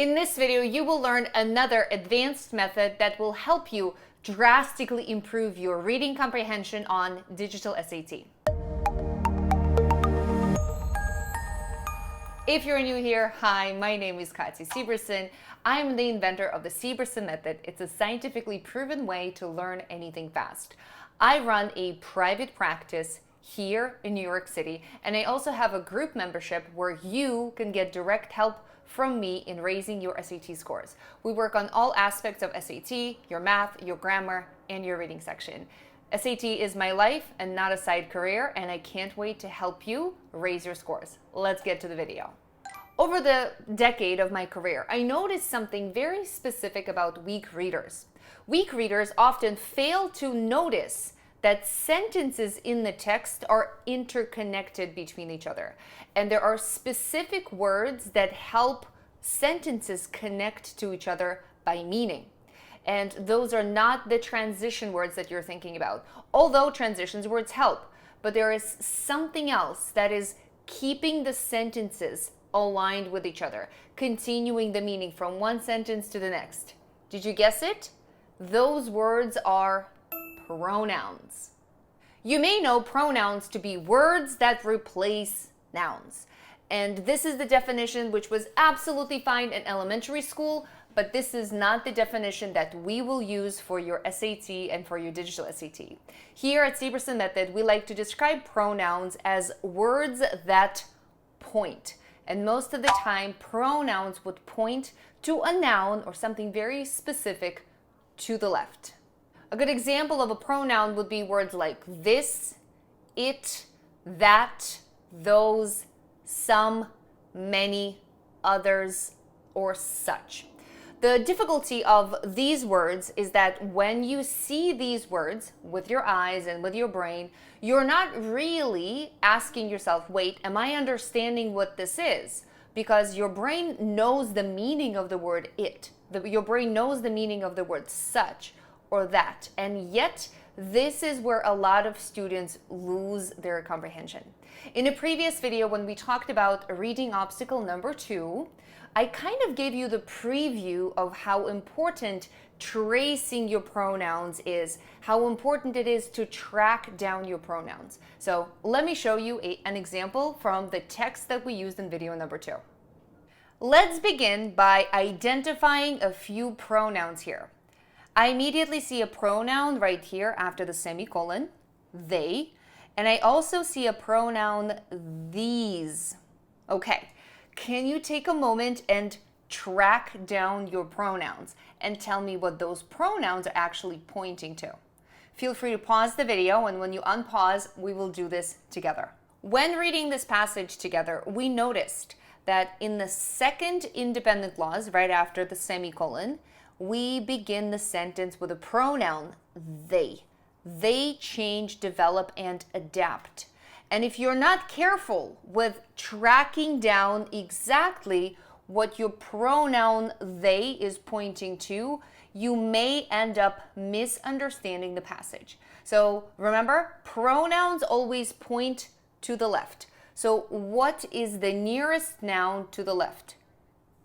In this video, you will learn another advanced method that will help you drastically improve your reading comprehension on digital SAT. If you're new here, hi, my name is Katya Sieberson. I'm the inventor of the Sieberson method. It's a scientifically proven way to learn anything fast. I run a private practice here in New York City, and I also have a group membership where you can get direct help from me in raising your SAT scores. We work on all aspects of SAT, your math, your grammar, and your reading section. SAT is my life and not a side career, and I can't wait to help you raise your scores. Let's get to the video. Over the decade of my career, I noticed something very specific about weak readers. Weak readers often fail to notice that sentences in the text are interconnected between each other. And there are specific words that help sentences connect to each other by meaning. And those are not the transition words that you're thinking about. Although transitions words help, but there is something else that is keeping the sentences aligned with each other, continuing the meaning from one sentence to the next. Did you guess it? Those words are pronouns. You may know pronouns to be words that replace nouns. And this is the definition which was absolutely fine in elementary school, but this is not the definition that we will use for your SAT and for your digital SAT. Here at Sieberson Method, we like to describe pronouns as words that point. And most of the time, pronouns would point to a noun or something very specific to the left. A good example of a pronoun would be words like this, it, that, those, some, many, others, or such. The difficulty of these words is that when you see these words with your eyes and with your brain, you're not really asking yourself, wait, am I understanding what this is? Because your brain knows the meaning of the word it. Your brain knows the meaning of the word such or that. And yet, this is where a lot of students lose their comprehension. In a previous video, when we talked about reading obstacle number 2, I kind of gave you the preview of how important tracing your pronouns is, how important it is to track down your pronouns. So let me show you an example from the text that we used in video number 2. Let's begin by identifying a few pronouns here. I immediately see a pronoun right here after the semicolon, they, and I also see a pronoun these. Okay, can you take a moment and track down your pronouns and tell me what those pronouns are actually pointing to? Feel free to pause the video, and when you unpause, we will do this together. When reading this passage together, we noticed that in the second independent clause, right after the semicolon, we begin the sentence with a pronoun they. They change, develop, and adapt. And if you're not careful with tracking down exactly what your pronoun they is pointing to, you may end up misunderstanding the passage. So remember, pronouns always point to the left. So what is the nearest noun to the left?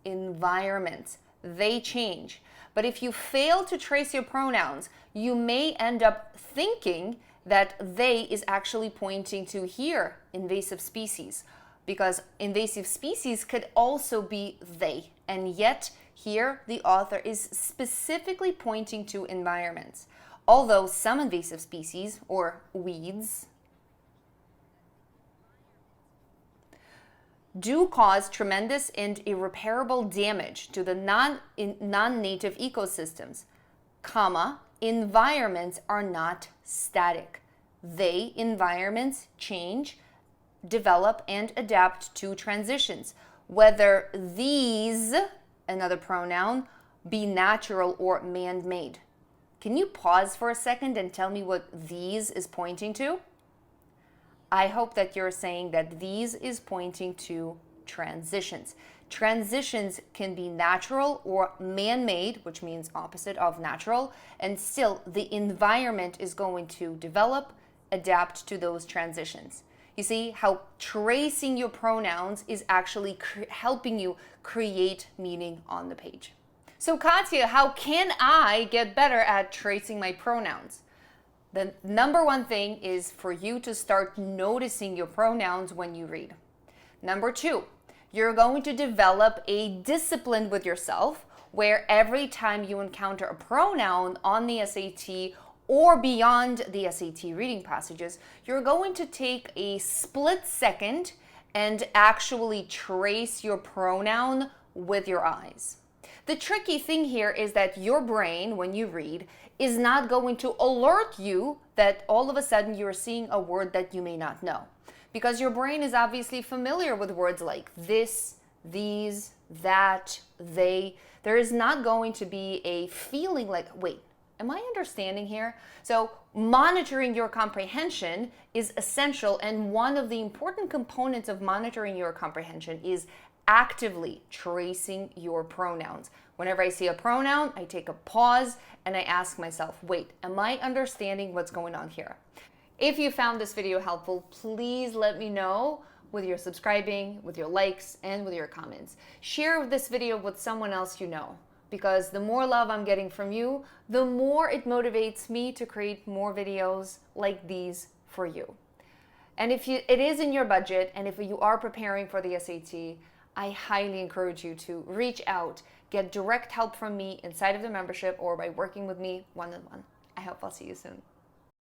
Environment. They change. But if you fail to trace your pronouns, you may end up thinking that they is actually pointing to here, invasive species, because invasive species could also be they. And yet here the author is specifically pointing to environments. Although some invasive species, or weeds, do cause tremendous and irreparable damage to the non-native ecosystems, comma, environments are not static. They, environments, change, develop, and adapt to transitions, whether these, another pronoun, be natural or man-made. Can you pause for a second and tell me what these is pointing to? I hope that you're saying that these is pointing to transitions. Transitions can be natural or man-made, which means opposite of natural, and still the environment is going to develop, adapt to those transitions. You see how tracing your pronouns is actually helping you create meaning on the page. So Katya, how can I get better at tracing my pronouns? The number one thing is for you to start noticing your pronouns when you read. Number two, you're going to develop a discipline with yourself where every time you encounter a pronoun on the SAT or beyond the SAT reading passages, you're going to take a split second and actually trace your pronoun with your eyes. The tricky thing here is that your brain, when you read, is not going to alert you that all of a sudden you're seeing a word that you may not know. Because your brain is obviously familiar with words like this, these, that, they. There is not going to be a feeling like, wait, am I understanding here? So monitoring your comprehension is essential, and one of the important components of monitoring your comprehension is actively tracing your pronouns. Whenever I see a pronoun, I take a pause and I ask myself, wait, am I understanding what's going on here? If you found this video helpful, please let me know with your subscribing, with your likes, and with your comments. Share this video with someone else you know, because the more love I'm getting from you, the more it motivates me to create more videos like these for you. And if it is in your budget, and if you are preparing for the SAT, I highly encourage you to reach out, get direct help from me inside of the membership or by working with me one-on-one. I hope I'll see you soon.